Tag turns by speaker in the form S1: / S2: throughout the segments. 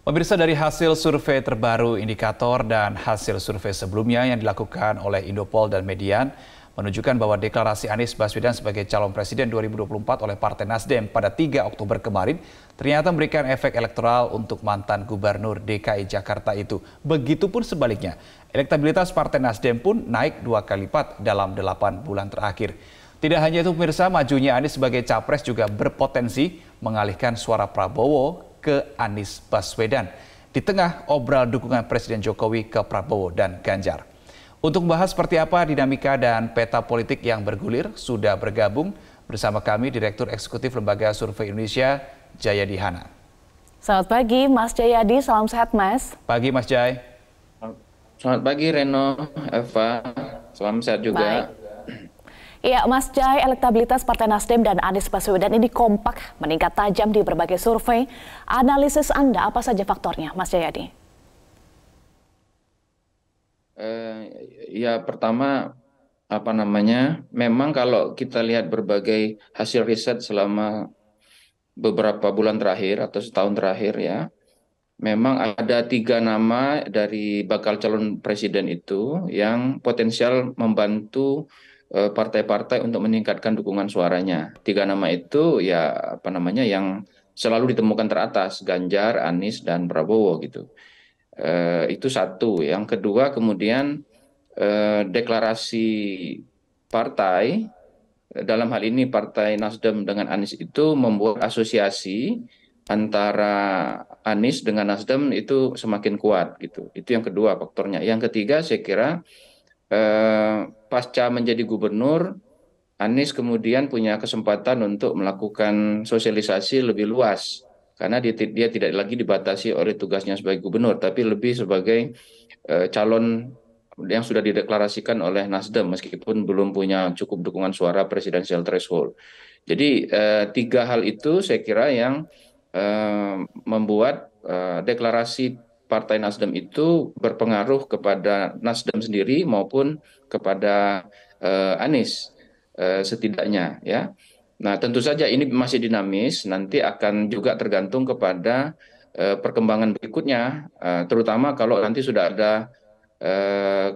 S1: Pemirsa, dari hasil survei terbaru indikator dan hasil survei sebelumnya yang dilakukan oleh Indopol dan Median menunjukkan bahwa deklarasi Anies Baswedan sebagai calon presiden 2024 oleh Partai Nasdem pada 3 Oktober kemarin ternyata memberikan efek elektoral untuk mantan gubernur DKI Jakarta itu. Begitupun sebaliknya, elektabilitas Partai Nasdem pun naik 2 kali lipat dalam 8 bulan terakhir. Tidak hanya itu pemirsa, majunya Anies sebagai capres juga berpotensi mengalihkan suara Prabowo ke Anies Baswedan di tengah obral dukungan Presiden Jokowi ke Prabowo dan Ganjar. Untuk membahas seperti apa dinamika dan peta politik yang bergulir, sudah bergabung bersama kami Direktur Eksekutif Lembaga Survei Indonesia, Jayadi Hana.
S2: Selamat pagi Mas Jayadi, salam sehat Mas.
S1: Pagi Mas Jay.
S3: Selamat pagi Reno, Eva, salam sehat juga.
S2: Baik. Ya, Mas Jai, elektabilitas Partai Nasdem dan Anies Baswedan ini kompak meningkat tajam di berbagai survei. Analisis Anda apa saja faktornya, Mas Jayadi?
S3: Ya pertama memang kalau kita lihat berbagai hasil riset selama beberapa bulan terakhir atau setahun terakhir ya, memang ada 3 nama dari bakal calon presiden itu yang potensial membantu partai-partai untuk meningkatkan dukungan suaranya. 3 nama itu ya yang selalu ditemukan teratas, Ganjar, Anies, dan Prabowo gitu. Itu satu. Yang kedua kemudian deklarasi partai, dalam hal ini Partai Nasdem dengan Anies itu membuat asosiasi antara Anies dengan Nasdem itu semakin kuat gitu. Itu yang kedua faktornya. Yang ketiga saya kira pasca menjadi gubernur, Anies kemudian punya kesempatan untuk melakukan sosialisasi lebih luas karena dia tidak lagi dibatasi oleh tugasnya sebagai gubernur, tapi lebih sebagai calon yang sudah dideklarasikan oleh Nasdem meskipun belum punya cukup dukungan suara presidensial threshold. Jadi 3 hal itu saya kira yang membuat deklarasi Partai Nasdem itu berpengaruh kepada Nasdem sendiri maupun kepada Anies setidaknya ya. Nah, tentu saja ini masih dinamis, nanti akan juga tergantung kepada perkembangan berikutnya, terutama kalau nanti sudah ada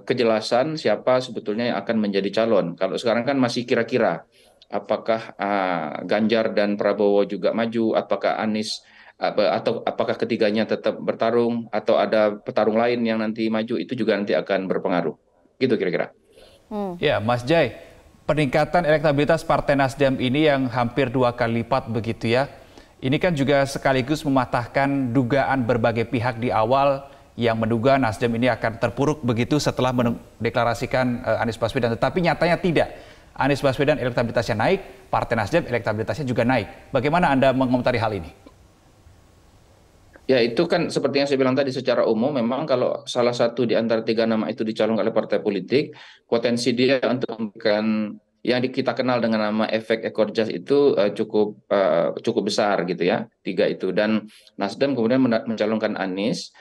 S3: kejelasan siapa sebetulnya yang akan menjadi calon. Kalau sekarang kan masih kira-kira apakah Ganjar dan Prabowo juga maju, apakah Anies atau apakah ketiganya tetap bertarung atau ada petarung lain yang nanti maju, itu juga nanti akan berpengaruh. Gitu kira-kira.
S1: Ya, Mas Jay, peningkatan elektabilitas Partai Nasdem ini yang hampir 2 kali lipat begitu ya. Ini kan juga sekaligus mematahkan dugaan berbagai pihak di awal yang menduga Nasdem ini akan terpuruk begitu setelah mendeklarasikan Anies Baswedan. Tetapi nyatanya tidak. Anies Baswedan elektabilitasnya naik, Partai Nasdem elektabilitasnya juga naik. Bagaimana Anda mengomentari hal ini?
S3: Ya itu kan seperti yang saya bilang tadi, secara umum memang kalau salah satu di antara 3 nama itu dicalonkan oleh partai politik, potensi dia untuk memberikan yang kita kenal dengan nama efek ekor jas itu cukup besar gitu ya, 3 itu. Dan Nasdem kemudian mencalonkan Anies.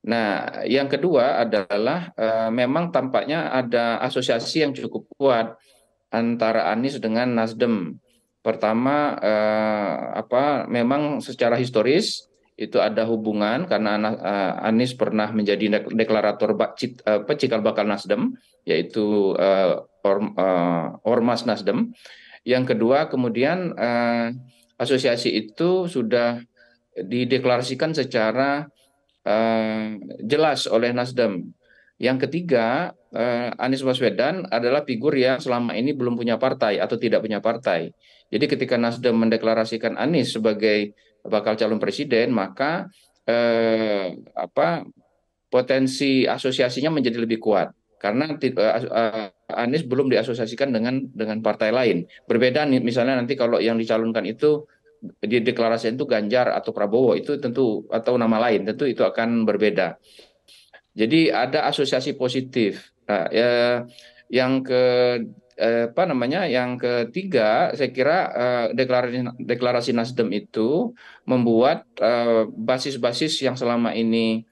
S3: Nah, yang kedua adalah memang tampaknya ada asosiasi yang cukup kuat antara Anies dengan Nasdem. Pertama, memang secara historis itu ada hubungan karena Anies pernah menjadi deklarator cikal bakal Nasdem, yaitu Ormas Nasdem. Yang kedua, kemudian asosiasi itu sudah dideklarasikan secara jelas oleh Nasdem. Yang ketiga, Anies Baswedan adalah figur yang selama ini belum punya partai atau tidak punya partai. Jadi ketika Nasdem mendeklarasikan Anies sebagai bakal calon presiden, maka potensi asosiasinya menjadi lebih kuat karena Anies belum diasosiasikan dengan partai lain. Berbeda nih, misalnya nanti kalau yang dicalonkan itu di deklarasi itu Ganjar atau Prabowo, itu tentu atau nama lain, tentu itu akan berbeda. Jadi ada asosiasi positif. Nah, yang ke yang ketiga, saya kira deklarasi Nasdem itu membuat basis-basis yang selama ini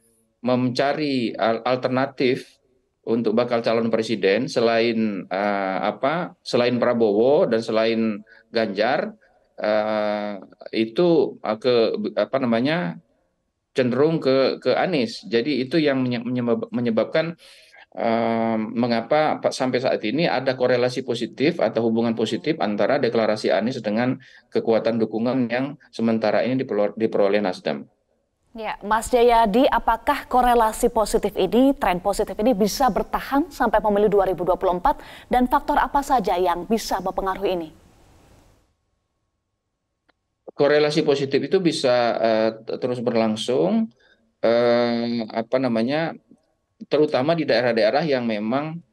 S3: mencari alternatif untuk bakal calon presiden selain Prabowo dan selain Ganjar, itu cenderung ke Anies. Jadi itu yang menyebabkan mengapa sampai saat ini ada korelasi positif atau hubungan positif antara deklarasi Anies dengan kekuatan dukungan yang sementara ini diperoleh Nasdem.
S2: Ya, Mas Jayadi, apakah korelasi positif ini, tren positif ini bisa bertahan sampai pemilu 2024 dan faktor apa saja yang bisa mempengaruhi ini?
S3: Korelasi positif itu bisa terus berlangsung, apa namanya, terutama di daerah-daerah yang memang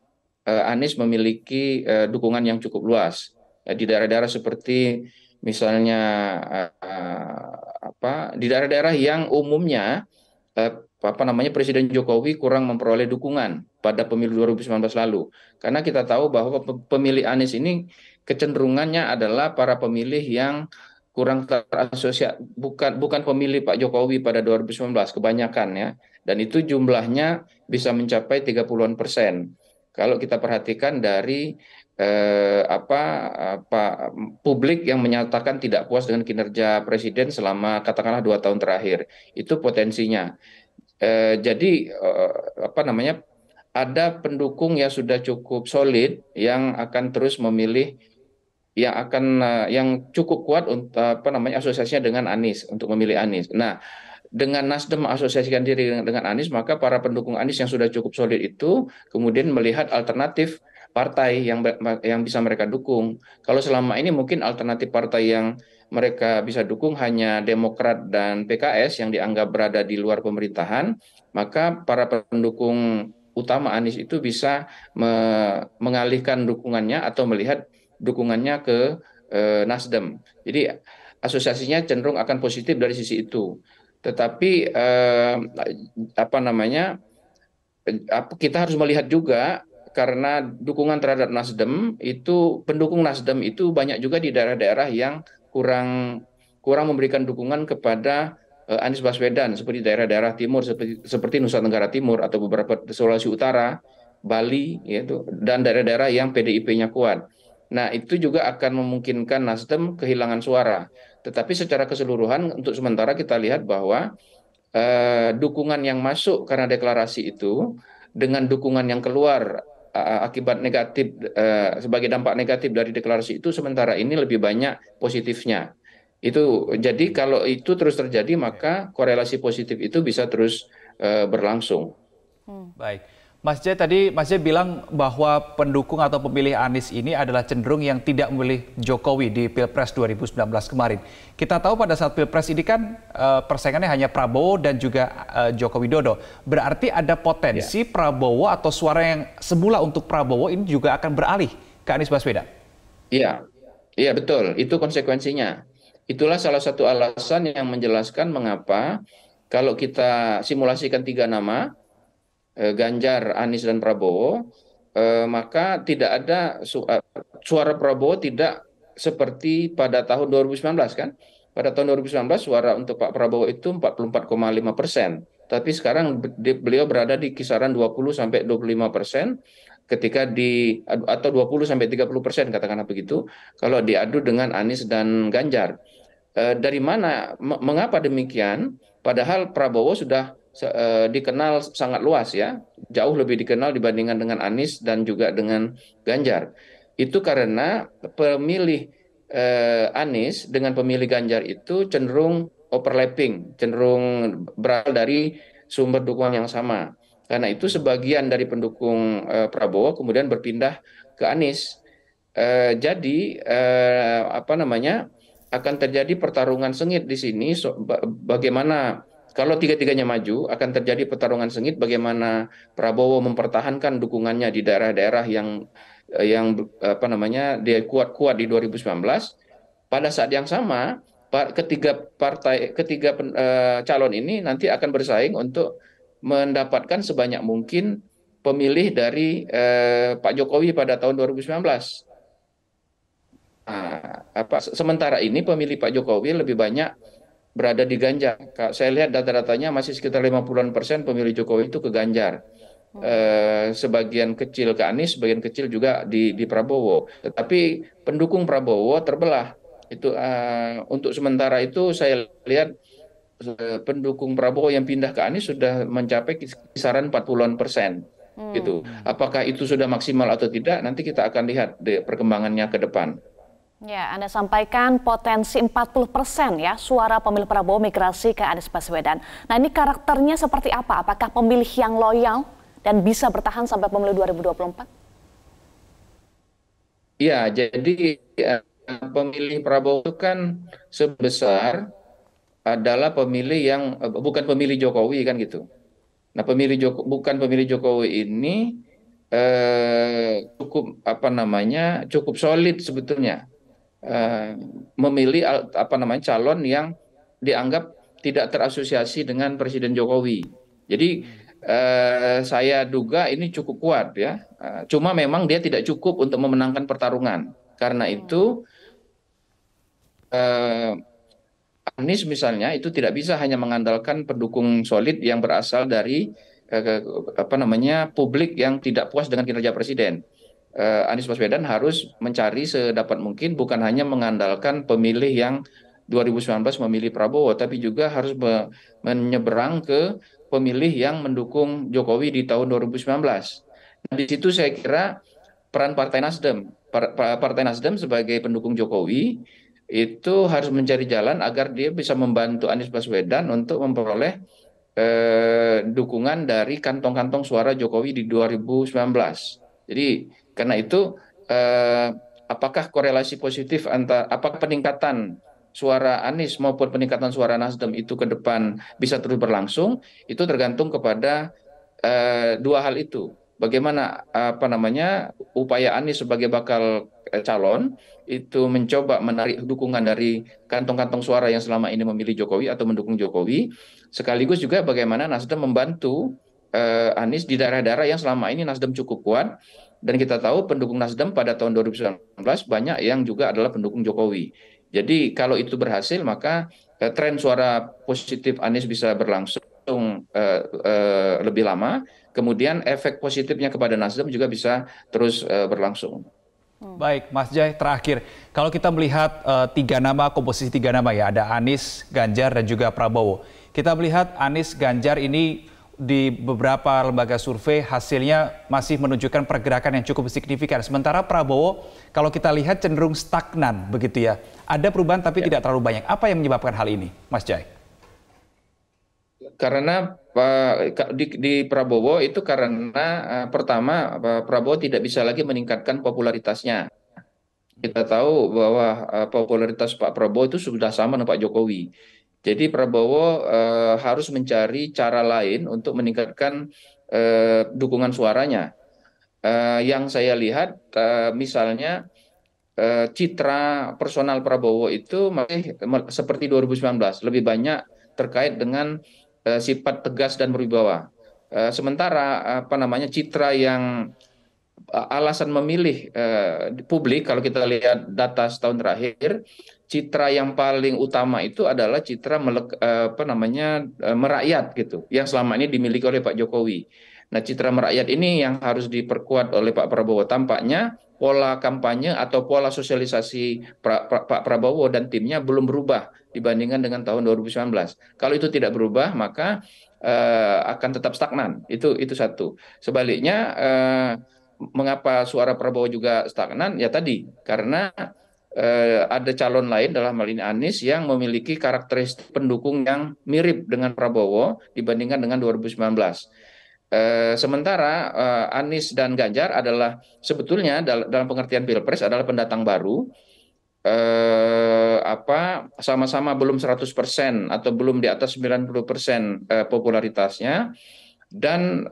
S3: Anies memiliki dukungan yang cukup luas. Di daerah-daerah seperti misalnya di daerah-daerah yang umumnya apa namanya Presiden Jokowi kurang memperoleh dukungan pada pemilu 2019 lalu. Karena kita tahu bahwa pemilih Anies ini kecenderungannya adalah para pemilih yang kurang terasosiasi, bukan pemilih Pak Jokowi pada 2019 kebanyakan ya. Dan itu jumlahnya bisa mencapai 30-an%. Kalau kita perhatikan dari publik yang menyatakan tidak puas dengan kinerja presiden selama katakanlah 2 tahun terakhir, itu potensinya. Jadi apa namanya, ada pendukung yang sudah cukup solid yang akan terus memilih, yang cukup kuat untuk apa namanya asosiasinya dengan Anies untuk memilih Anies. Nah, dengan Nasdem mengasosiasikan diri dengan Anies, maka para pendukung Anies yang sudah cukup solid itu kemudian melihat alternatif partai yang bisa mereka dukung. Kalau selama ini mungkin alternatif partai yang mereka bisa dukung hanya Demokrat dan PKS yang dianggap berada di luar pemerintahan, maka para pendukung utama Anies itu bisa mengalihkan dukungannya atau melihat dukungannya ke Nasdem. Jadi asosiasinya cenderung akan positif dari sisi itu. Tetapi apa namanya, kita harus melihat juga karena dukungan terhadap Nasdem itu, pendukung Nasdem itu banyak juga di daerah-daerah yang kurang memberikan dukungan kepada Anies Baswedan, seperti daerah-daerah timur seperti Nusa Tenggara Timur atau beberapa Sulawesi Utara, Bali, yaitu, dan daerah-daerah yang PDIP-nya kuat. Nah, itu juga akan memungkinkan Nasdem kehilangan suara. Tetapi secara keseluruhan untuk sementara kita lihat bahwa dukungan yang masuk karena deklarasi itu dengan dukungan yang keluar akibat negatif, sebagai dampak negatif dari deklarasi itu sementara ini lebih banyak positifnya. Itu jadi kalau itu terus terjadi maka korelasi positif itu bisa terus berlangsung.
S1: Baik. Mas Jay, tadi Mas Jay bilang bahwa pendukung atau pemilih Anies ini adalah cenderung yang tidak memilih Jokowi di Pilpres 2019 kemarin. Kita tahu pada saat Pilpres ini kan persaingannya hanya Prabowo dan juga Joko Widodo. Berarti ada potensi Prabowo atau suara yang semula untuk Prabowo ini juga akan beralih ke Anies Baswedan.
S3: Iya, iya betul. Itu konsekuensinya. Itulah salah satu alasan yang menjelaskan mengapa kalau kita simulasikan 3 nama, Ganjar, Anies, dan Prabowo, maka tidak ada suara Prabowo tidak seperti pada tahun 2019 kan. Pada tahun 2019 suara untuk Pak Prabowo itu 44,5%. Tapi sekarang beliau berada di kisaran 20-25% ketika atau 20-30% katakanlah begitu, kalau diadu dengan Anies dan Ganjar. Dari mana, mengapa demikian? Padahal Prabowo sudah dikenal sangat luas ya, jauh lebih dikenal dibandingkan dengan Anies dan juga dengan Ganjar. Itu karena pemilih Anies dengan pemilih Ganjar itu cenderung overlapping, cenderung berasal dari sumber dukungan yang sama. Karena itu sebagian dari pendukung Prabowo kemudian berpindah ke Anies. Jadi apa namanya, akan terjadi pertarungan sengit di sini. Bagaimana kalau tiga-tiganya maju, akan terjadi pertarungan sengit bagaimana Prabowo mempertahankan dukungannya di daerah-daerah yang apa namanya dia kuat-kuat di 2019. Pada saat yang sama, ketiga calon ini nanti akan bersaing untuk mendapatkan sebanyak mungkin pemilih dari Pak Jokowi pada tahun 2019. Sementara ini pemilih Pak Jokowi lebih banyak berada di Ganjar. Saya lihat data-datanya masih sekitar 50% pemilih Jokowi itu ke Ganjar. Sebagian kecil ke Anies, sebagian kecil juga di Prabowo. Tetapi pendukung Prabowo terbelah. Itu untuk sementara itu saya lihat pendukung Prabowo yang pindah ke Anies sudah mencapai kisaran 40-an% gitu. Apakah itu sudah maksimal atau tidak? Nanti kita akan lihat perkembangannya ke depan.
S2: Ya, Anda sampaikan potensi 40% ya suara pemilih Prabowo migrasi ke Anies Baswedan. Nah, ini karakternya seperti apa? Apakah pemilih yang loyal dan bisa bertahan sampai pemilu 2024?
S3: Ya, jadi pemilih Prabowo itu kan sebesar adalah pemilih yang bukan pemilih Jokowi kan gitu. Nah, bukan pemilih Jokowi ini cukup apa namanya cukup solid sebetulnya memilih apa namanya calon yang dianggap tidak terasosiasi dengan Presiden Jokowi. Jadi saya duga ini cukup kuat ya. Cuma memang dia tidak cukup untuk memenangkan pertarungan. Karena itu Anies misalnya itu tidak bisa hanya mengandalkan pendukung solid yang berasal dari apa namanya publik yang tidak puas dengan kinerja Presiden. Anies Baswedan harus mencari sedapat mungkin bukan hanya mengandalkan pemilih yang 2019 memilih Prabowo, tapi juga harus menyeberang ke pemilih yang mendukung Jokowi di tahun 2019. Nah, di situ saya kira peran Partai Nasdem sebagai pendukung Jokowi itu harus mencari jalan agar dia bisa membantu Anies Baswedan untuk memperoleh dukungan dari kantong-kantong suara Jokowi di 2019. Jadi karena itu apakah korelasi positif antara apakah peningkatan suara Anies maupun peningkatan suara Nasdem itu ke depan bisa terus berlangsung, itu tergantung kepada dua hal itu. Bagaimana apa namanya upaya Anies sebagai bakal calon itu mencoba menarik dukungan dari kantong-kantong suara yang selama ini memilih Jokowi atau mendukung Jokowi, sekaligus juga bagaimana Nasdem membantu Anies di daerah-daerah yang selama ini Nasdem cukup kuat, dan kita tahu pendukung Nasdem pada tahun 2019 banyak yang juga adalah pendukung Jokowi. Jadi kalau itu berhasil maka tren suara positif Anies bisa berlangsung lebih lama, kemudian efek positifnya kepada Nasdem juga bisa terus berlangsung.
S1: Baik, Mas Jai, terakhir, kalau kita melihat komposisi tiga nama ya, ada Anies, Ganjar, dan juga Prabowo. Kita melihat Anies, Ganjar ini di beberapa lembaga survei hasilnya masih menunjukkan pergerakan yang cukup signifikan. Sementara Prabowo, kalau kita lihat cenderung stagnan begitu ya. Ada perubahan tapi tidak terlalu banyak. Apa yang menyebabkan hal ini, Mas Jai?
S3: Karena di Prabowo itu karena pertama Prabowo tidak bisa lagi meningkatkan popularitasnya. Kita tahu bahwa popularitas Pak Prabowo itu sudah sama dengan Pak Jokowi. Jadi Prabowo harus mencari cara lain untuk meningkatkan dukungan suaranya. Yang saya lihat misalnya citra personal Prabowo itu masih seperti 2019, lebih banyak terkait dengan sifat tegas dan berwibawa. Sementara apa namanya citra yang alasan memilih publik, kalau kita lihat data setahun terakhir, citra yang paling utama itu adalah citra merakyat gitu, yang selama ini dimiliki oleh Pak Jokowi. Nah, citra merakyat ini yang harus diperkuat oleh Pak Prabowo. Tampaknya pola kampanye atau pola sosialisasi Pak Prabowo dan timnya belum berubah dibandingkan dengan tahun 2019. Kalau itu tidak berubah, maka akan tetap stagnan. Itu satu. Sebaliknya, mengapa suara Prabowo juga stagnan? Ya tadi, karena ada calon lain dalam hal ini Anies yang memiliki karakteristik pendukung yang mirip dengan Prabowo dibandingkan dengan 2019. Sementara Anies dan Ganjar adalah sebetulnya dalam pengertian Pilpres adalah pendatang baru, sama-sama belum 100% atau belum di atas 90% popularitasnya, dan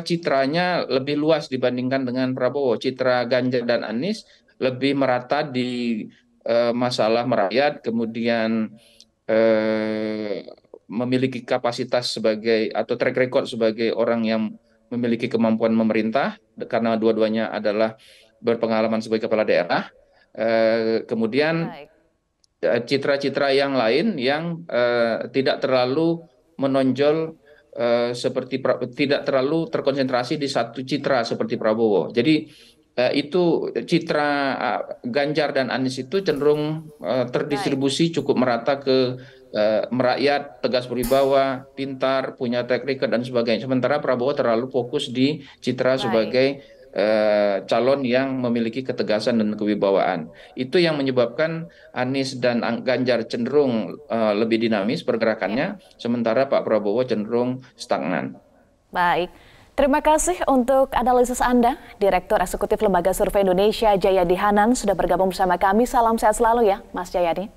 S3: citranya lebih luas dibandingkan dengan Prabowo. Citra Ganjar dan Anies lebih merata di masalah merakyat, kemudian memiliki kapasitas sebagai atau track record sebagai orang yang memiliki kemampuan memerintah karena dua-duanya adalah berpengalaman sebagai kepala daerah. Kemudian citra-citra yang lain yang tidak terlalu menonjol tidak terlalu terkonsentrasi di satu citra seperti Prabowo. Jadi itu citra Ganjar dan Anies itu cenderung terdistribusi cukup merata ke merakyat, tegas berwibawa, pintar, punya track record dan sebagainya. Sementara Prabowo terlalu fokus di citra sebagai calon yang memiliki ketegasan dan kewibawaan. Itu yang menyebabkan Anies dan Ganjar cenderung lebih dinamis pergerakannya, sementara Pak Prabowo cenderung stagnan.
S2: Baik, terima kasih untuk analisis Anda. Direktur Eksekutif Lembaga Survei Indonesia Jayadi Hanan sudah bergabung bersama kami. Salam sehat selalu ya Mas Jayadi.